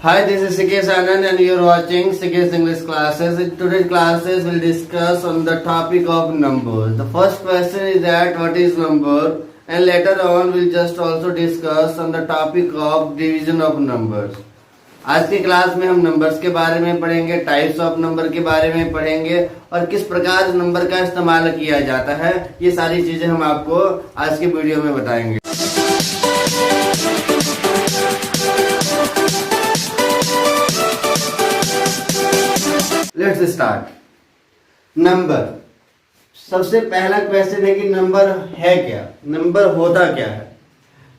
Hi, this is Sikesh Anand and you're watching Sikesh English classes. In today's classes, we'll discuss on the topic of numbers. The first question is that what is number, and later on we'll just also discuss on the topic of division of numbers. आज की class में हम numbers के बारे में पढ़ेंगे, types of number के बारे में पढ़ेंगे और किस प्रकार नंबर का इस्तेमाल किया जाता है। ये सारी चीजें हम आपको आज की वीडियो में बताएंगे। Let's start. नंबर, सबसे पहला क्वेश्चन है कि नंबर है क्या, नंबर होता क्या है।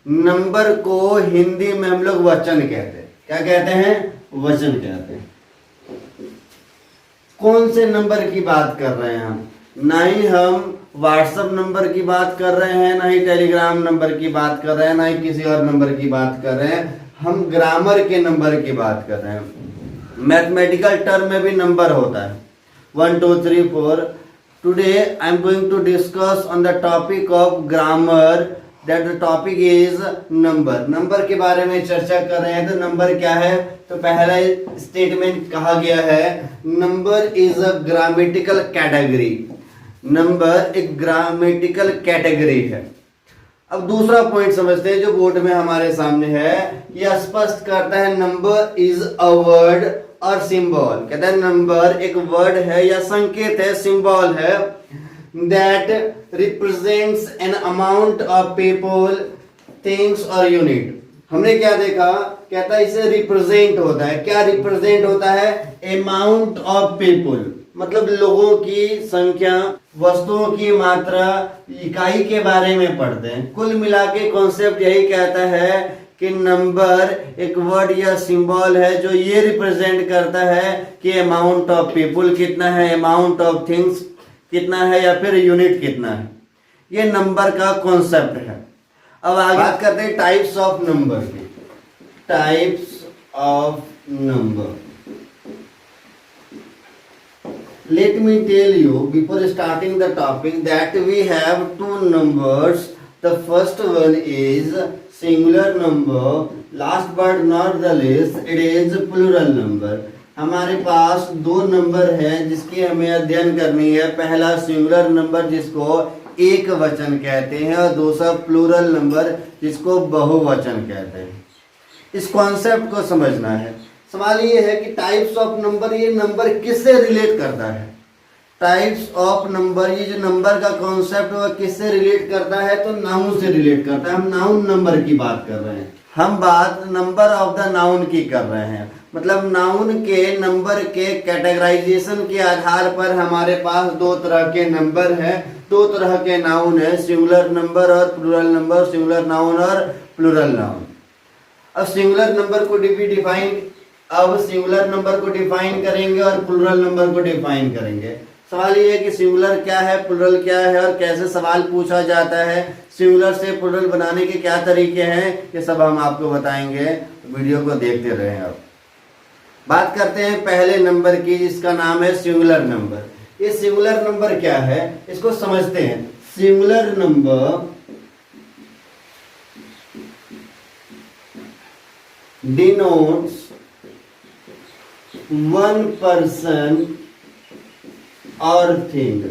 नंबर को हिंदी में हम लोग वचन कहते हैं। क्या कहते हैं? वचन कहते हैं। कौन से नंबर की बात कर रहे हैं हम? ना ही हम व्हाट्सएप नंबर की बात कर रहे हैं, ना ही टेलीग्राम नंबर की बात कर रहे हैं, ना ही किसी और नंबर की बात कर रहे हैं। हम ग्रामर के नंबर की बात कर रहे हैं। मैथमेटिकल टर्म में भी नंबर होता है 1 2 3 4। Today I am going to discuss on the topic of grammar, that the topic is number. Number के बारे में चर्चा कर रहे हैं। तो नंबर क्या है? तो पहला स्टेटमेंट कहा गया है number is a grammatical category. Number एक ग्रामेटिकल कैटेगरी है। अब दूसरा पॉइंट समझते हैं जो बोर्ड में हमारे सामने है। यह स्पष्ट करता है नंबर इज अ वर्ड और सिंबल। कहता है नंबर एक वर्ड है या संकेत है, सिंबल है, that represents an amount of people, things और यूनिट। हमने क्या देखा? कहता है इसे रिप्रेजेंट होता है। क्या रिप्रेजेंट होता है? अमाउंट ऑफ पीपल, मतलब लोगों की संख्या, वस्तुओं की मात्रा, इकाई के बारे में पढ़ते हैं। कुल मिला के कॉन्सेप्ट यही कहता है कि नंबर एक वर्ड या सिंबल है जो ये रिप्रेजेंट करता है कि अमाउंट ऑफ पीपल कितना है, अमाउंट ऑफ थिंग्स कितना है, या फिर यूनिट कितना है। ये नंबर का कॉन्सेप्ट है। अब आगे बात करते हैं टाइप्स ऑफ नंबर की। Types of number, let me tell you before starting the topic that we have two numbers. The first one is singular number, last but not the least it is plural number. हमारे पास दो number है जिसकी हमें अध्ययन करनी है। पहला singular number जिसको एक वचन कहते हैं और दूसरा प्लूरल नंबर जिसको बहुवचन कहते हैं। इस कॉन्सेप्ट को समझना है। सवाल ये है कि टाइप्स ऑफ नंबर, ये नंबर किससे रिलेट करता है? टाइप्स ऑफ नंबर, ये जो नंबर का कॉन्सेप्ट वह किससे रिलेट करता है? तो नाउन से रिलेट करता है। हम नाउन नंबर की बात कर रहे हैं। हम बात नंबर ऑफ द नाउन की कर रहे हैं। मतलब नाउन के नंबर के कैटेगराइजेशन के आधार पर हमारे पास दो तरह के नंबर हैं, दो तरह के नाउन है, सिंगुलर नंबर और प्लूरल नंबर, सिंगुलर नाउन और प्लूरल नाउन। अब सिंगुलर नंबर को सिंगुलर नंबर को डिफाइन करेंगे और प्लूरल नंबर को डिफाइन करेंगे। सवाल ये है कि सिंगुलर क्या है, प्लूरल क्या है और कैसे सवाल पूछा जाता है, सिंगुलर से प्लूरल बनाने के क्या तरीके हैं, ये सब हम आपको बताएंगे। वीडियो को देखते रहें। अब बात करते हैं पहले नंबर की जिसका नाम है सिंगुलर नंबर। ये सिंगुलर नंबर क्या है इसको समझते हैं। Singular number denotes one person और थिंग।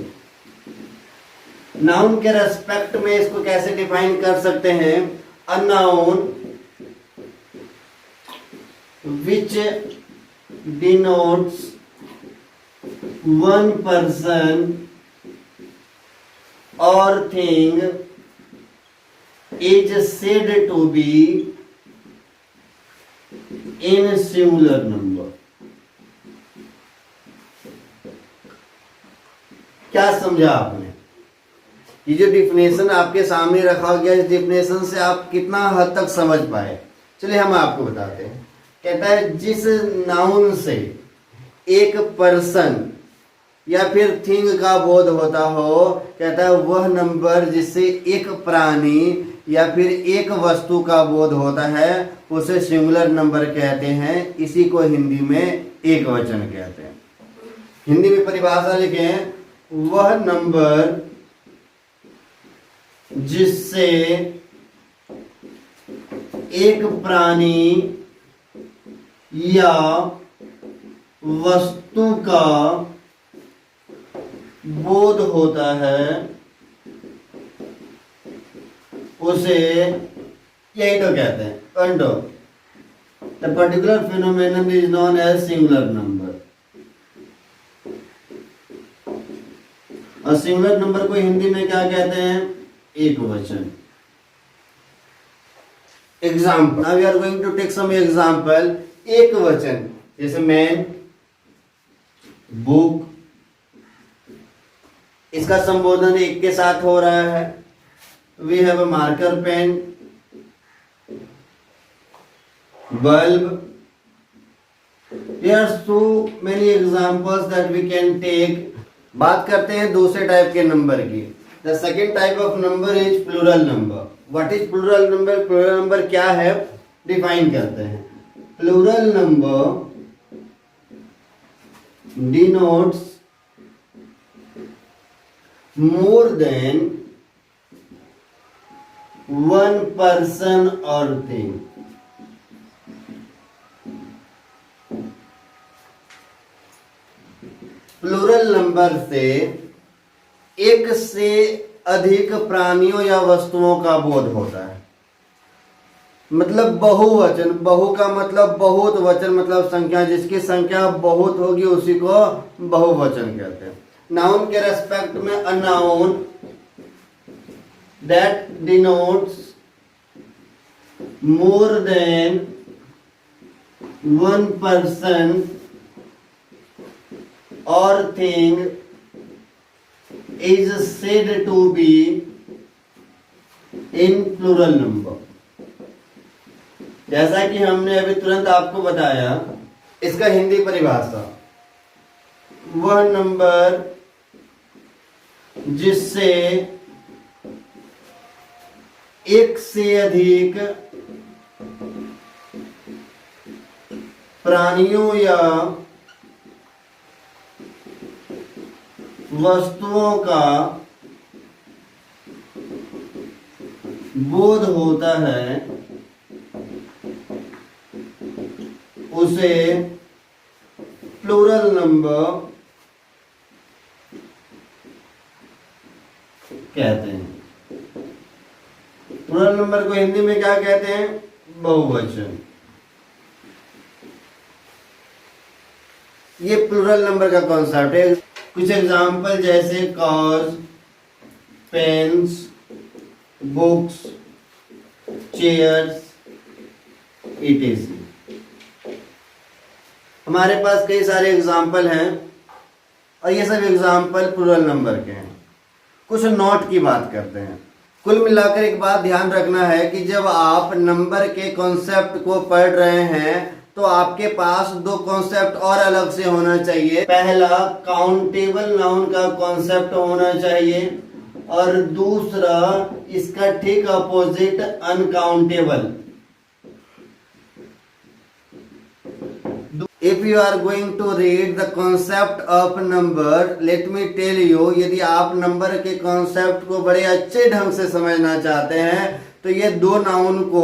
नाउन के रेस्पेक्ट में इसको कैसे डिफाइन कर सकते हैं? A noun which denotes one person और thing is said to be in singular number. क्या समझा आपने? ये जो डिफिनेशन आपके सामने रखा गया, इस डिफिनेशन से आप कितना हद तक समझ पाए? चलिए हम आपको बताते हैं। कहता है जिस नाउन से एक पर्सन या फिर थिंग का बोध होता हो, कहता है वह नंबर जिससे एक प्राणी या फिर एक वस्तु का बोध होता है उसे सिंगुलर नंबर कहते हैं। इसी को हिंदी में एक वचन कहते हैं। हिंदी में परिभाषा लिखे हैं, वह नंबर जिससे एक प्राणी या वस्तु का बोध होता है उसे यही तो कहते हैं कंडो। The particular phenomenon is known as singular number. और सिंगुलर नंबर को हिंदी में क्या कहते हैं? एक वचन। Example, now we are going to take some example. एक वचन जैसे मैन, बुक, इसका संबोधन एक के साथ हो रहा है। We have a marker pen, bulb. There are so many examples that we can take. बात करते हैं दूसरे टाइप के नंबर की। The second type of number is plural number. What is plural number? Plural number क्या है, define करते हैं। Plural number denotes more than one person or thing। प्लूरल नंबर से एक से अधिक प्राणियों या वस्तुओं का बोध होता है। मतलब बहुवचन, बहु का मतलब बहुत, वचन मतलब संख्या, जिसकी संख्या बहुत होगी उसी को बहुवचन कहते हैं। नाउन के रेस्पेक्ट में a noun that denotes more than one person और thing is said to be in plural number. जैसा कि हमने अभी तुरंत आपको बताया, इसका हिंदी परिभाषा, वह नंबर जिससे एक से अधिक प्राणियों या वस्तुओं का बोध होता है उसे प्लूरल नंबर कहते हैं। प्लूरल नंबर को हिंदी में क्या कहते हैं? बहुवचन। ये प्लूरल नंबर का कॉन्सेप्ट है। कुछ एग्जाम्पल जैसे cars, pens, books, chairs, etc। हमारे पास कई सारे एग्जाम्पल हैं और ये सब एग्जाम्पल प्लूरल नंबर के हैं। कुछ नोट की बात करते हैं। कुल मिलाकर एक बात ध्यान रखना है कि जब आप नंबर के कॉन्सेप्ट को पढ़ रहे हैं तो आपके पास दो कॉन्सेप्ट और अलग से होना चाहिए। पहला, काउंटेबल नाउन का कॉन्सेप्ट होना चाहिए और दूसरा इसका ठीक opposite uncountable. If you are going to read the concept of number, let me tell you, यदि आप नंबर के कॉन्सेप्ट को बड़े अच्छे ढंग से समझना चाहते हैं तो ये दो नाउन को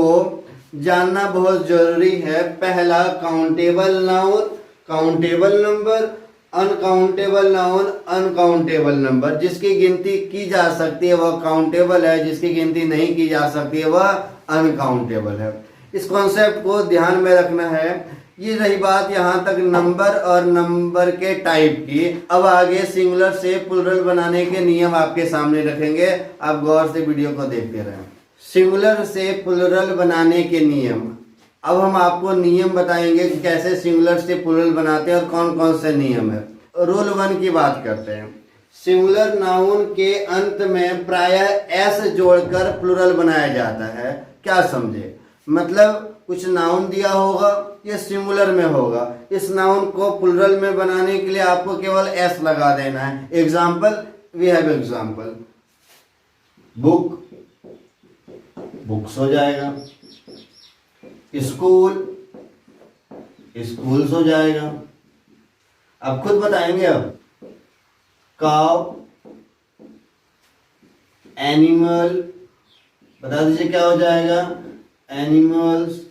जानना बहुत जरूरी है। पहला, countable noun, countable number, uncountable noun, uncountable number. जिसकी गिनती की जा सकती है वह काउंटेबल है, जिसकी गिनती नहीं की जा सकती है वह अनकाउंटेबल है। इस कॉन्सेप्ट को ध्यान में रखना है। ये रही बात यहाँ तक नंबर और नंबर के टाइप की। अब आगे सिंगुलर से प्लूरल बनाने के नियम आपके सामने रखेंगे, आप गौर से वीडियो को देखते रहें। सिंगुलर से प्लूरल बनाने के नियम। अब हम आपको नियम बताएंगे कि कैसे सिंगुलर से प्लूरल बनाते हैं और कौन कौन से नियम है। रूल 1 की बात करते हैं। सिंगुलर नाउन के अंत में प्रायः एस जोड़कर प्लूरल बनाया जाता है। क्या समझे? मतलब कुछ नाउन दिया होगा, ये सिंगुलर में होगा, इस नाउन को प्लूरल में बनाने के लिए आपको केवल एस लगा देना है। Example, we have example, book, books हो जाएगा, स्कूल, स्कूल्स हो जाएगा। आप खुद बताएंगे। अब काव, एनिमल, बता दीजिए क्या हो जाएगा? एनिमल्स।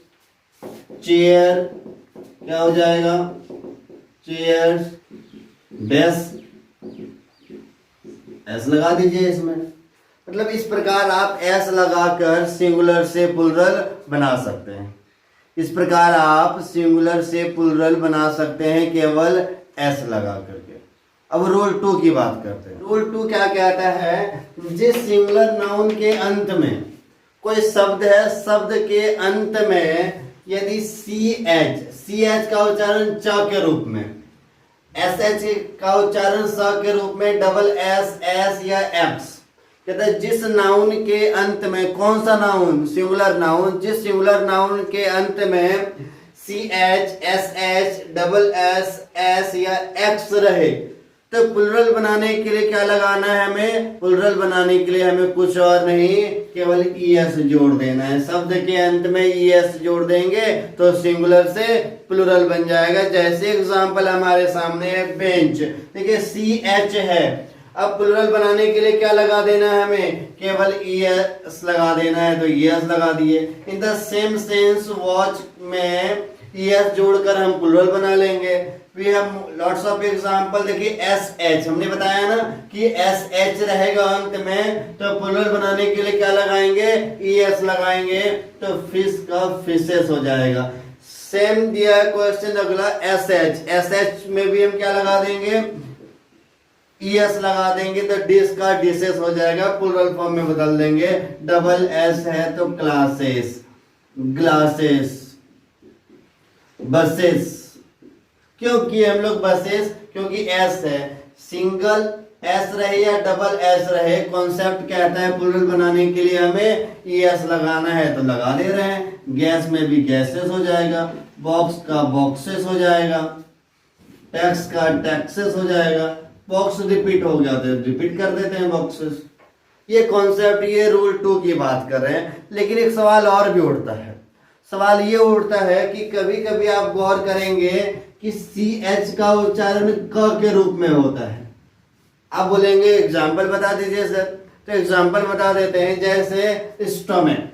चेयर, क्या हो जाएगा, चेयर्स, डेस्क, एस लगा दीजिए इसमें। मतलब इस प्रकार आप एस लगाकर सिंगुलर से प्लुरल बना सकते हैं। इस प्रकार आप सिंगुलर से प्लुरल बना सकते हैं केवल एस लगा करके। अब रूल 2 की बात करते हैं। रूल 2 क्या कहता है, जिस सिंगुलर नाउन के अंत में कोई शब्द है, शब्द के अंत में यदि सी एच का उच्चारण च के रूप में, एस एच का उच्चारण स के रूप में, डबल एस, एस या एक्स, कहते हैं जिस नाउन के अंत में, कौन सा नाउन, सिंगुलर नाउन, जिस सिंगुलर नाउन के अंत में C H, S H, double S, S या एक्स रहे, तो प्लुरल बनाने के लिए क्या लगाना है हमें, प्लुरल बनाने के लिए हमें कुछ और नहीं, केवल ईएस जोड़ देना है। शब्द के अंत में ईएस जोड़ देंगे तो सिंगुलर से प्लुरल बन जाएगा। जैसे एग्जांपल हमारे सामने है बेंच, देखिए सी एच है, अब प्लुरल बनाने के लिए क्या लगा देना है हमें, केवल ईएस लगा देना है, तो ईएस लगा दिए। In the same sense watch में ईएस जोड़कर हम प्लुरल बना लेंगे। We have lots of example, देखिए एस एच, हमने बताया ना कि एस एच रहेगा अंत में, तो प्लुरल बनाने के लिए क्या लगाएंगे, ईएस लगाएंगे, तो फिश का फिशेस हो जाएगा। सेम दिया क्वेश्चन अगला एस एच में भी हम क्या लगा देंगे, ईएस लगा देंगे, तो डिश का डिशेस हो जाएगा, प्लुरल फॉर्म में बदल देंगे। डबल एस है तो क्लासेस, ग्लासेस, बसेस, क्यों किए हम लोग बसेस, क्योंकि एस है, सिंगल एस रहे या डबल एस रहे, कॉन्सेप्ट कहता है प्लुरल बनाने के लिए हमें ईएस लगाना है, तो लगा दे रहे हैं। गैस में भी गैसेस हो जाएगा, बॉक्स का बॉक्सेस हो जाएगा, टैक्स का टैक्सेस हो जाएगा, बॉक्स रिपीट हो गया तो रिपीट कर देते हैं बॉक्सेस। ये कॉन्सेप्ट, ये रूल 2 की बात कर रहे हैं। लेकिन एक सवाल और भी उठता है, सवाल ये उठता है कि कभी कभी आप गौर करेंगे कि सी एच का उच्चारण क के रूप में होता है। आप बोलेंगे एग्जाम्पल बता दीजिए सर, तो एग्जाम्पल बता देते हैं। जैसे स्टोमेक,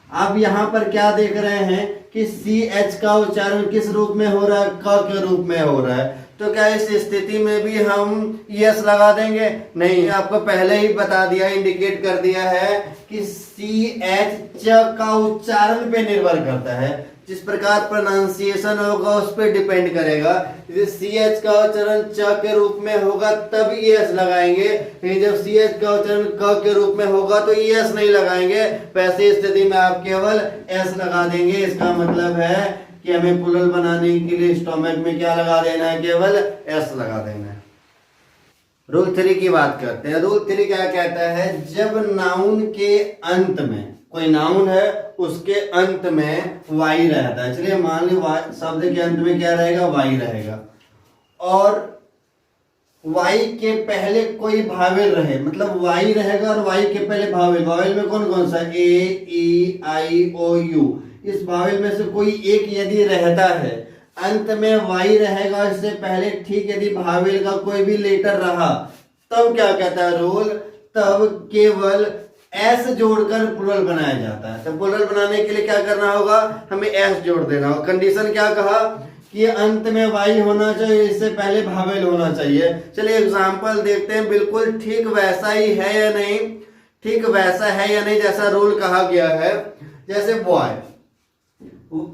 आप यहां पर क्या देख रहे हैं कि सी एच का उच्चारण किस रूप में हो रहा है, क के रूप में हो रहा है, तो क्या इस स्थिति में भी हम यस लगा देंगे? नहीं, आपको पहले ही बता दिया, इंडिकेट कर दिया है कि सी एच च का उच्चारण पे निर्भर करता है। जिस प्रकार प्रोनाउंसिएशन होगा उस पर डिपेंड करेगा। सी एच का उच्चारण च के रूप में होगा तब एस लगाएंगे, लेकिन जब सी एच का उच्चारण क के रूप में होगा तो एस नहीं लगाएंगे। वैसी स्थिति में आप केवल एस लगा देंगे। इसका मतलब है कि हमें प्लुरल बनाने के लिए स्टोमक में क्या लगा देना है, केवल एस लगा देना है। रूल 3 की बात करते हैं। रूल 3 क्या कहता है, जब नाउन के अंत में, कोई नाउन है उसके अंत में वाई रहता है, चलिए मान ली शब्द के अंत में क्या रहेगा, वाई रहेगा, और वाई के पहले कोई भावेल रहे, मतलब वाई रहेगा और वाई के पहले भावेल, भावेल में कौन कौन सा, ए, ई, आई, ओ, यू, इस भावेल में से कोई एक यदि रहता है, अंत में वाई रहेगा इससे पहले, ठीक, यदि भावेल का कोई भी लेटर रहा, तब क्या कहता है रूल, तब केवल एस जोड़कर प्लुरल बनाया जाता है। तो प्लुरल बनाने के लिए क्या करना होगा, हमें एस जोड़ देना होगा। कंडीशन क्या कहा कि अंत में वाई होना चाहिए, इससे पहले भावेल होना चाहिए। चलिए एग्जांपल देखते हैं, बिल्कुल ठीक वैसा ही है या नहीं, ठीक वैसा है या नहीं जैसा रूल कहा गया है। जैसे बॉय,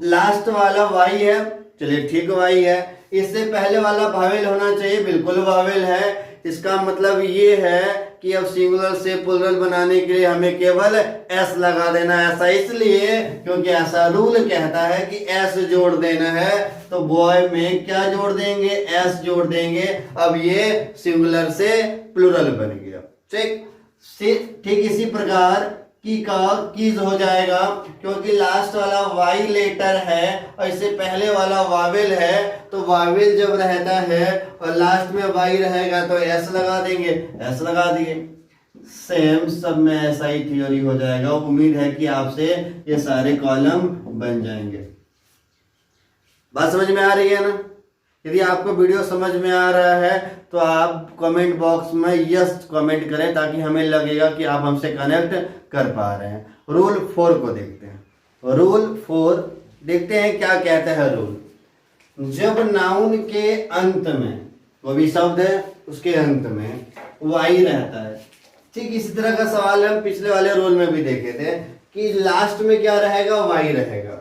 लास्ट वाला वाई है, चलिए ठीक वाई है, इससे पहले वाला भावेल होना चाहिए, बिल्कुल भावेल है। इसका मतलब ये है कि अब सिंगुलर से प्लुरल बनाने के लिए हमें केवल एस लगा देना है। ऐसा इसलिए क्योंकि ऐसा रूल कहता है कि एस जोड़ देना है, तो बॉय में क्या जोड़ देंगे, एस जोड़ देंगे। अब ये सिंगुलर से प्लुरल बन गया। ठीक इसी प्रकार की का कीज हो जाएगा, क्योंकि लास्ट वाला वाई लेटर है और इससे पहले वाला वावेल है, तो वावेल जब रहता है और लास्ट में वाई रहेगा तो एस लगा देंगे, एस लगा दिए। सेम सब में ऐसा ही थ्योरी हो जाएगा। उम्मीद है कि आपसे ये सारे कॉलम बन जाएंगे। बात समझ में आ रही है ना? यदि आपको वीडियो समझ में आ रहा है तो आप कमेंट बॉक्स में यस कमेंट करें, ताकि हमें लगेगा कि आप हमसे कनेक्ट कर पा रहे हैं। रूल 4 को देखते हैं। रूल 4 देखते हैं क्या कहता है रूल। जब नाउन के अंत में, वो भी शब्द है उसके अंत में वाई रहता है, ठीक इसी तरह का सवाल हम पिछले वाले रूल में भी देखे थे कि लास्ट में क्या रहेगा, वाई रहेगा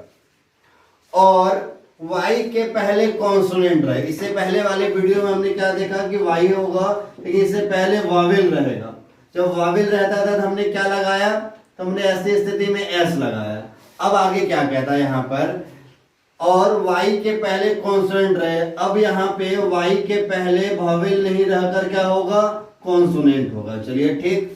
और वाई के पहले कॉन्सोनेंट रहे। इससे पहले वाले वीडियो में हमने क्या देखा कि वाई होगा लेकिन इससे पहले वावेल रहेगा। जब वावेल रहता था तो हमने क्या लगाया, तो हमने ऐसी स्थिति में एस लगाया। अब आगे क्या कहता है यहाँ पर, और वाई के पहले कॉन्सोनेंट रहे। अब यहाँ पे वाई के पहले वावेल नहीं रहकर क्या होगा, कॉन्सोनेंट होगा। चलिए ठीक,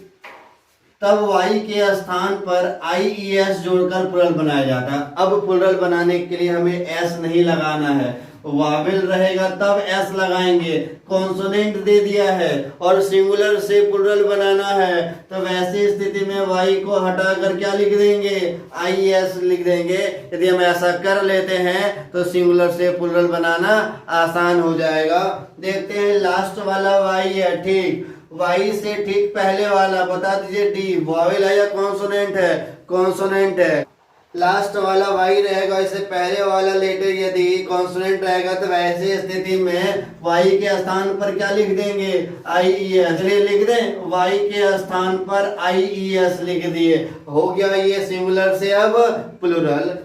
तब वाई के स्थान पर IES जोड़कर प्लुरल बनाया जाता है। अब प्लुरल बनाने के लिए हमें एस नहीं लगाना है, वावेल रहेगा तब एस लगाएंगे। कॉन्सोनेंट दे दिया है और सिंगुलर से प्लुरल बनाना है, तो वैसी स्थिति में वाई को हटाकर क्या लिख देंगे, IES लिख देंगे। यदि हम ऐसा कर लेते हैं तो सिंगुलर से प्लुरल बनाना आसान हो जाएगा। देखते हैं लास्ट वाला वाई है, ठीक वाई से ठीक पहले वाला बता दीजिए डी वावेल है या कॉन्सोनेंट है, कॉन्सोनेंट है। लास्ट वाला वाई रहेगा, इससे पहले वाला लेटर यदि कॉन्सोनेंट रहेगा तो वैसे स्थिति में वाई के स्थान पर क्या लिख देंगे, IES। चलिए लिख दें, वाई के स्थान पर IES लिख दिए, हो गया ये सिंगुलर से अब प्लुरल।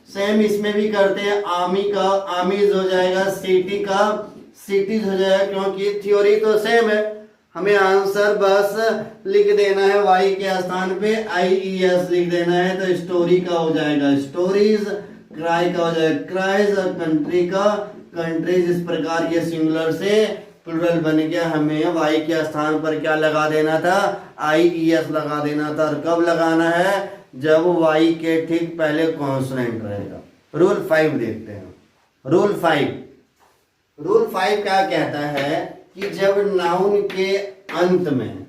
सेम इसमें भी करते हैं, आमी का आमीज हो जाएगा, सिटी का सिटीज हो जाएगा, क्योंकि थ्योरी तो सेम है। हमें आंसर बस लिख देना है, वाई के स्थान पे IES लिख देना है, तो स्टोरी का हो जाएगा स्टोरीज, क्राई का हो जाएगा क्राइज और कंट्री का कंट्रीज। इस प्रकार ये सिंगुलर से प्लुरल बन गया। हमें वाई के स्थान पर क्या लगा देना था, IES लगा देना था। और कब लगाना है, जब वाई के ठीक पहले कॉन्सोनेंट रहेगा। रूल 5 देखते हैं। रूल 5 क्या कहता है कि जब नाउन के अंत में,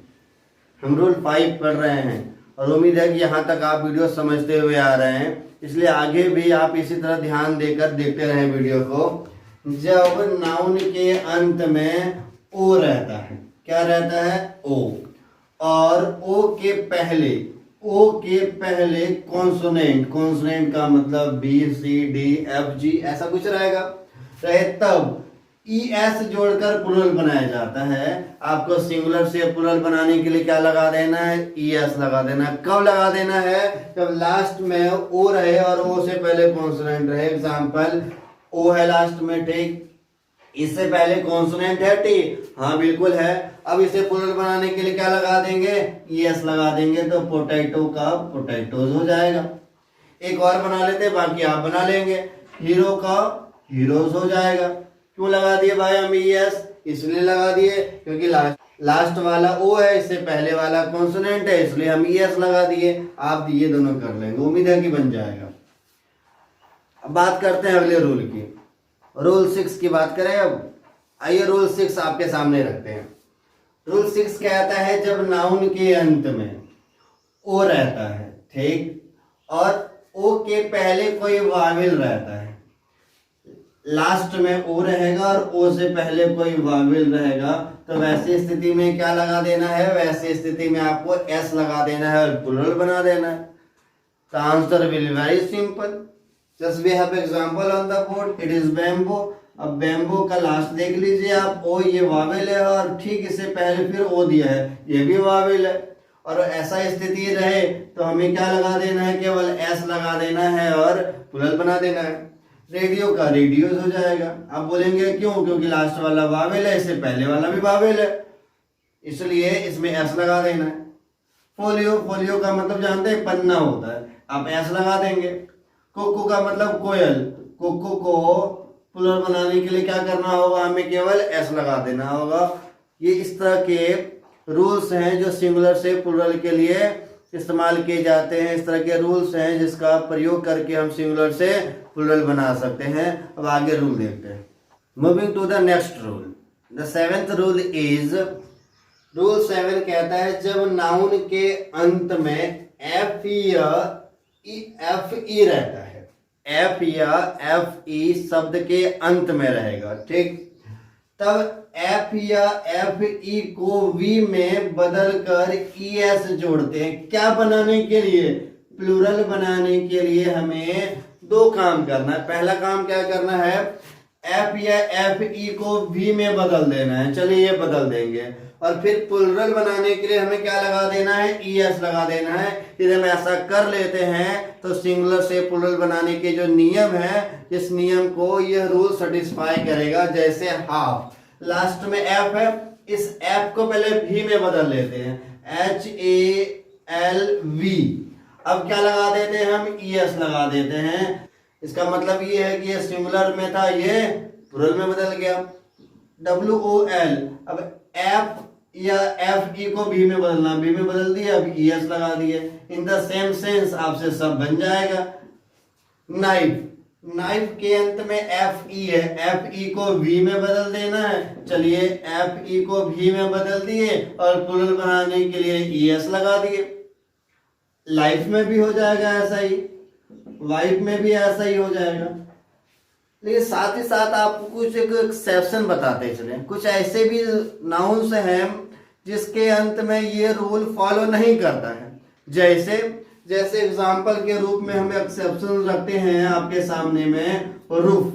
हम रूल 5 पढ़ रहे हैं और उम्मीद है कि यहाँ तक आप वीडियो समझते हुए आ रहे हैं, इसलिए आगे भी आप इसी तरह ध्यान देकर देखते रहें वीडियो को। जब नाउन के अंत में ओ रहता है, क्या रहता है, ओ, और ओ के पहले कॉन्सोनेंट, कॉन्सोनेंट का मतलब BCDFG ऐसा कुछ रहेगा रहे, तब ES जोड़कर प्लुरल बनाया जाता है। आपको सिंगुलर से प्लुरल बनाने के लिए क्या लगा देना है, ES लगा देना है। कब लगा देना है, जब लास्ट में O रहे और O से पहले कॉन्सोनेंट रहे। एग्जांपल O है लास्ट में, ठीक, इससे पहले कॉन्सोनेंट है, ठीक, हाँ बिल्कुल है। अब इसे प्लुरल बनाने के लिए क्या लगा देंगे, ES लगा देंगे, तो पोटैटो का पोटैटोज हो जाएगा। एक और बना लेते, बाकी आप बना लेंगे। हीरो का हीरोज हो जाएगा। क्यों लगा दिए भाई हम ES, इसलिए लगा दिए क्योंकि लास्ट वाला O है, इससे पहले वाला कॉन्सोनेंट है, इसलिए हम ES लगा दिए। आप ये दोनों कर लेंगे, उम्मीद है कि बन जाएगा। अब बात करते हैं अगले रूल की। रूल 6 की बात करें। अब आइए रूल 6 आपके सामने रखते हैं। रूल 6 कहता है जब नाउन के अंत में O रहता है, ठीक, और O के पहले कोई वावेल रहता है, लास्ट में O रहेगा और O से पहले कोई वावेल रहेगा, तो वैसी स्थिति में क्या लगा देना है, वैसी स्थिति में आपको S लगा देना है और प्लुरल बना देना है। The answer will be very simple. Just we have example on the board. It is bamboo. अब बैम्बो का लास्ट देख लीजिए आप, O ये वावेल है और ठीक इससे पहले फिर O दिया है, ये भी वावेल है। और ऐसा स्थिति रहे तो हमें क्या लगा देना है, केवल S लगा देना है और प्लुरल बना देना है। रेडियो का रेडियोज हो जाएगा। आप बोलेंगे क्यों, क्योंकि लास्ट वाला वावेल है, इससे पहले वाला भी वावेल है, इसलिए इसमें S लगा देना है। फोलियो, फोलियो का मतलब जानते हैं पन्ना होता है, आप S लगा देंगे। कुक्कू का मतलब कोयल, कुक्कू को प्लुरल बनाने के लिए क्या करना होगा, हमें केवल S लगा देना होगा। ये इस तरह के रूल्स हैं जो सिंगुलर से प्लुरल के लिए इस्तेमाल किए जाते हैं। इस तरह के रूल्स हैं जिसका प्रयोग करके हम सिंगुलर से प्लुरल बना सकते हैं। अब आगे रूल देखते हैं। Moving to the next rule, the 7th rule is, rule 7 कहता है जब नाउन के अंत में F या FE रहता है, F या FE शब्द के अंत में रहेगा, ठीक, तब F या FE को V में बदलकर ES जोड़ते हैं। क्या बनाने के लिए, प्लुरल बनाने के लिए हमें दो काम करना है। पहला काम क्या करना है, एफ या एफ ई को वी में बदल देना है। चलिए ये बदल देंगे। और फिर प्लुरल बनाने के लिए हमें क्या लगा देना है, ES लगा देना है। यदि हम ऐसा कर लेते हैं तो सिंगुलर से प्लुरल बनाने के जो नियम है, इस नियम को यह रूल सेटिस्फाई करेगा। जैसे हाफ, लास्ट में एफ है, इस एफ को पहले वी में बदल लेते हैं, HALV। अब क्या लगा देते हैं हम, ES लगा देते हैं। इसका मतलब ये है कि ये सिंगुलर में था, ये प्लुरल में बदल गया, WOL। अब एफ या एफ ई को भी में बदलना, बी में बदल दिया, अब ES लगा दिए। इन द सेम सेंस आपसे सब बन जाएगा। नाइफ, नाइफ के अंत में एफ ई है, एफ ई को वी में बदल देना है। चलिए एफ ई को वी में बदल दिए और प्लुरल बनाने के लिए ES लगा दिए। लाइफ में भी हो जाएगा ऐसा ही, वाइफ में भी ऐसा ही हो जाएगा। लेकिन साथ ही साथ आपको कुछ एक एक्सेप्शन बताते चले। कुछ ऐसे भी नाउन्स हैं जिसके अंत में ये रूल फॉलो नहीं करता है। जैसे एग्जाम्पल के रूप में हम एक्सेप्शन रखते हैं आपके सामने में, रूफ।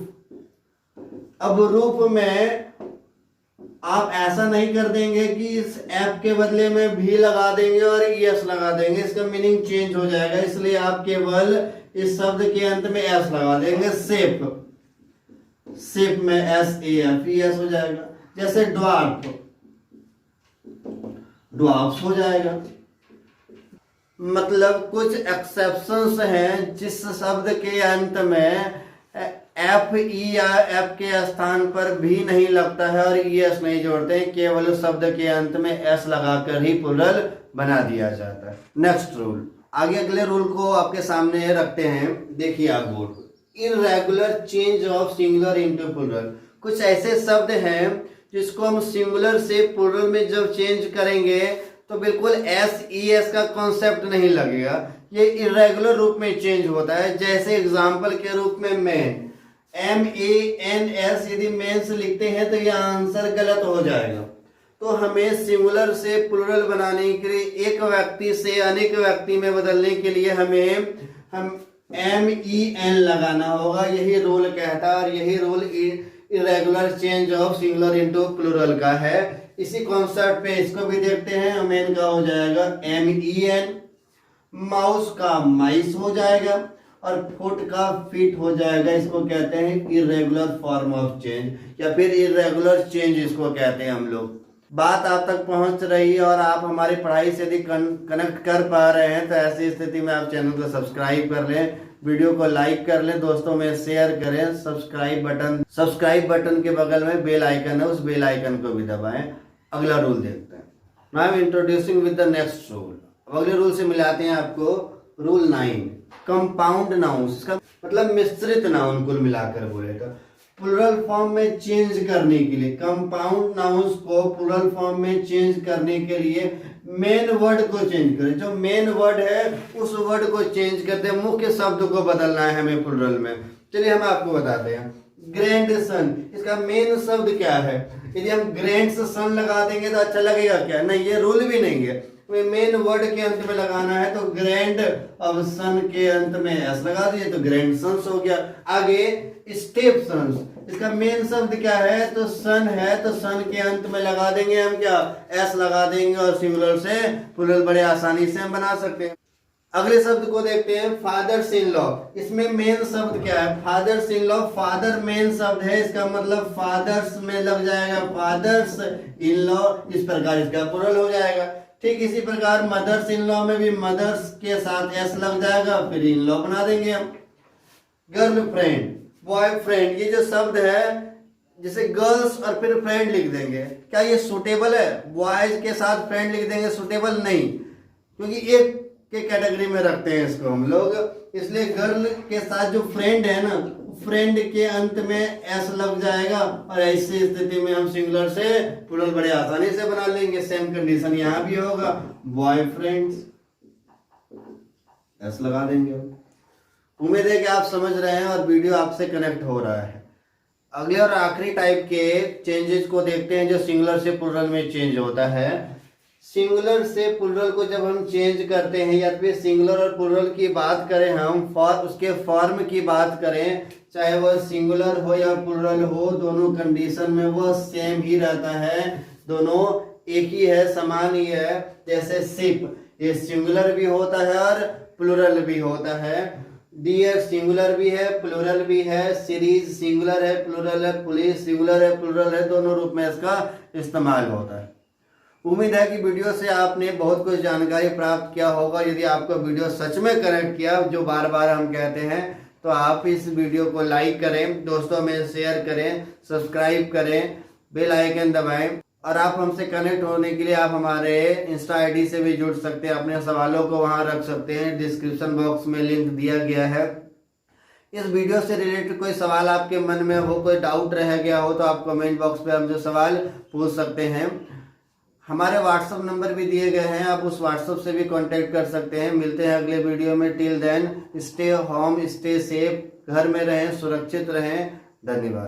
अब रूफ में आप ऐसा नहीं कर देंगे कि इस एफ के बदले में भी लगा देंगे और ES लगा देंगे, इसका मीनिंग चेंज हो जाएगा। इसलिए आप केवल इस शब्द के अंत में S लगा देंगे। सेफ, सेफ में SAF, ES हो जाएगा। जैसे ड्वार्फ, ड्वार्फ हो जाएगा। मतलब कुछ एक्सेप्शंस हैं जिस शब्द के अंत में एफ ई या एफ के स्थान पर भी नहीं लगता है और ES नहीं जोड़ते हैं, केवल शब्द के अंत में S लगाकर ही प्लुरल बना दिया जाता है। नेक्स्ट रूल, आगे अगले रूल को आपके सामने रखते हैं। देखिए आप board, irregular change of singular into plural. कुछ ऐसे शब्द हैं जिसको हम सिंगुलर से प्लुरल में जब चेंज करेंगे तो बिल्कुल SES का कॉन्सेप्ट नहीं लगेगा, ये इररेगुलर रूप में चेंज होता है। जैसे एग्जाम्पल के रूप में मैन, MANS यदि मेंस लिखते हैं तो यह आंसर गलत हो जाएगा। तो हमें सिंगुलर से प्लुरल बनाने के लिए एक व्यक्ति से अनेक व्यक्ति में बदलने के लिए हम MEN लगाना होगा। यही रूल कहता है और यही rule irregular change of singular into plural का है। इसी कॉन्सेप्ट पे इसको भी देखते हैं। मेन का हो जाएगा MEN, माउस का माइस हो जाएगा और फुट का फीट हो जाएगा। इसको कहते हैं इरेगुलर फॉर्म ऑफ चेंज या फिर इरेगुलर चेंज इसको कहते हैं हम लोग। बात आप तक पहुंच रही है और आप हमारी पढ़ाई से यदि कनेक्ट कर पा रहे हैं तो ऐसी स्थिति में आप चैनल को सब्सक्राइब कर लें, वीडियो को लाइक कर लें, दोस्तों में शेयर करें। सब्सक्राइब बटन के बगल में बेल आइकन है, उस बेल आइकन को भी दबाएं। अगला रूल देखते हैं। Now I am introducing with the next rule. अगले रूल से मिलाते हैं आपको रूल 9, कंपाउंड नाउन्स। इसका मतलब मिश्रित नाउन कुल मिलाकर बोले तो प्लुरल फॉर्म में चेंज करने के लिए, कंपाउंड नाउन्स को प्लुरल फॉर्म में चेंज करने के लिए मेन वर्ड को चेंज करें। जो मेन वर्ड है उस वर्ड को चेंज करते हैं, मुख्य शब्द को बदलना है हमें प्लुरल में। चलिए हम आपको बताते हैं। ग्रैंडसन, इसका मेन शब्द क्या है? यदि हम ग्रैंड्स सन लगा देंगे तो अच्छा लगेगा क्या? नहीं, ये रूल भी नहीं है। मेन वर्ड के अंत में लगाना है तो ग्रैंड अब सन के अंत में S लगा दिए तो ग्रैंड सन्स हो गया। आगे स्टेप सन्स, इसका मेन शब्द क्या है? तो सन है, तो सन के अंत में लगा देंगे हम क्या? S लगा देंगे और सिंगुलर से प्लुरल बड़े आसानी से हम बना सकते हैं। अगले शब्द को देखते हैं, फादर्स इन लॉ। इसमें मेन शब्द क्या है? Fathers in law. Father main शब्द है, इसका मतलब फादर्स में लग जाएगा फादर्स इन लॉ, इस प्रकार इसका प्लुरल हो जाएगा। ठीक इसी प्रकार मदर्स इन लॉ में भी मदर्स के साथ S लग जाएगा, फिर इन लॉ बना देंगे हम। गर्लफ्रेंड, बॉयफ्रेंड, ये जो शब्द है जैसे गर्ल्स और फिर फ्रेंड लिख देंगे, क्या ये सुटेबल है? बॉयज के साथ फ्रेंड लिख देंगे, सुटेबल नहीं, क्योंकि एक के कैटेगरी में रखते हैं इसको हम लोग। इसलिए गर्ल के साथ जो फ्रेंड है ना, फ्रेंड के अंत में S लग जाएगा और ऐसी स्थिति में हम सिंगुलर से प्लुरल बड़े आसानी से बना लेंगे। सेम कंडीशन यहाँ भी होगा, बॉयफ्रेंड्स S लगा देंगे। उम्मीद है कि आप समझ रहे हैं और वीडियो आपसे कनेक्ट हो रहा है। अगले और आखिरी टाइप के चेंजेस को देखते हैं जो सिंगुलर से प्लुरल में चेंज होता है। सिंगुलर से प्लूरल को जब हम चेंज करते हैं या फिर सिंगुलर और प्लूरल की बात करें हम उसके फॉर्म की बात करें, चाहे वह सिंगुलर हो या प्लूरल हो, दोनों कंडीशन में वह सेम ही रहता है, दोनों एक ही है, समान ही है। जैसे शिप, ये सिंगुलर भी होता है और प्लूरल भी होता है। डियर सिंगुलर भी है प्लूरल भी है। सीरीज सिंगुलर है प्लूरल है। पुलिस सिंगुलर है प्लूरल है, दोनों रूप में इसका इस्तेमाल होता है। उम्मीद है कि वीडियो से आपने बहुत कुछ जानकारी प्राप्त किया होगा। यदि आपको वीडियो सच में कनेक्ट किया, जो बार बार हम कहते हैं, तो आप इस वीडियो को लाइक करें, दोस्तों में शेयर करें, सब्सक्राइब करें, बेल आइकन दबाएं। और आप हमसे कनेक्ट होने के लिए आप हमारे इंस्टा आईडी से भी जुड़ सकते हैं, अपने सवालों को वहां रख सकते हैं। डिस्क्रिप्शन बॉक्स में लिंक दिया गया है। इस वीडियो से रिलेटेड कोई सवाल आपके मन में हो, कोई डाउट रह गया हो, तो आप कमेंट बॉक्स पे हमसे सवाल पूछ सकते हैं। हमारे व्हाट्सएप नंबर भी दिए गए हैं, आप उस व्हाट्सएप से भी कांटेक्ट कर सकते हैं। मिलते हैं अगले वीडियो में। Till then stay home, stay safe, घर में रहें, सुरक्षित रहें। धन्यवाद।